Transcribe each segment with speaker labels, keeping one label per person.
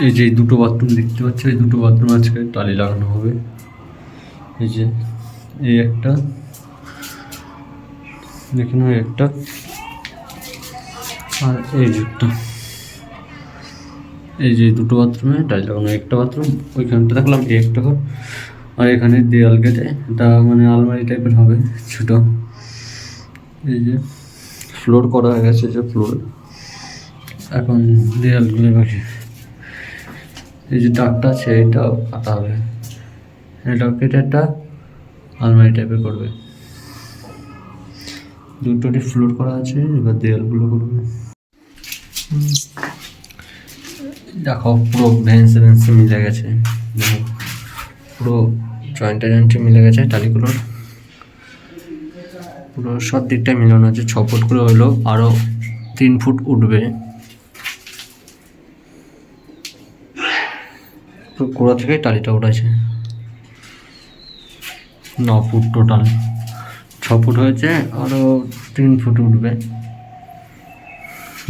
Speaker 1: এই যে দুটো বাথরুম দেখতে পাচ্ছ, এই দুটো বাথরুম আজকে টালি লাগানো হবে। এই যে এই একটা, এখানে একটা, আর এই যে একটা। এই যে দুটো বাথরুমে টাইল লাগানো, একটা বাথরুম ওইখানটা দেখলাম এই একটা ঘর, আর এখানে দেয়াল কেটে এটা মানে আলমারি টাইপের হবে ছোট। এই যে ফ্লোর করা হয়ে গেছে, যে ফ্লোর এখন দেয়ালগুলো বাকি। এই যে দাগটা আছে এটাও কাটা হবে, এটাও কেটে একটা আলমারি টাইপের করবে। দুটোটি ফ্লোর করা আছে, এবার দেয়ালগুলো করবে। দেখো পুরো ভেন্সে ভেন্সে মিলে গেছে, দেখো পুরো জয়েন্টে জয়েন্টে মিলে গেছে টালিগুলোর, পুরো সব দিকটাই মিলানো আছে। 6 ফুট করে হলো, আরও 3 ফুট উঠবে। পুরো গোড়া থেকে টালিটা উঠেছে, 9 ফুট টোটাল। 6 ফুট হয়েছে, আরও 3 ফুট উঠবে।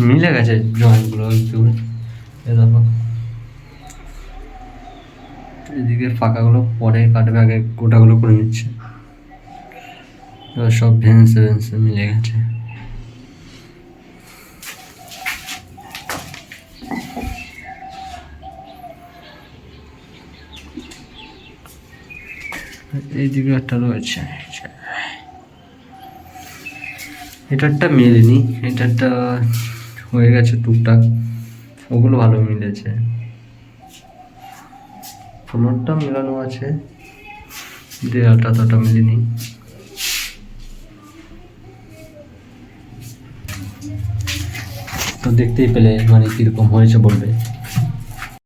Speaker 1: মিলে গেছে জয়েন্টগুলো একটু। দেখো এদিকে ফাঁকাগুলো পরে কাটবে, আগে গোটাগুলো করে নিচ্ছে। এবার সব ভেন্সে ভেন্সে মিলে গেছে। এইদিকে একটা রয়েছে, এটারটা মেলেনি, এটারটা হয়ে গেছে টুকটাক, ওগুলো ভালো মিলেছে। ফ্লোরটা মেলানো আছে, দেয়ালটা ততটা মেলেনি। তো দেখতেই পেলে মানে কীরকম হয়েছে বলবে।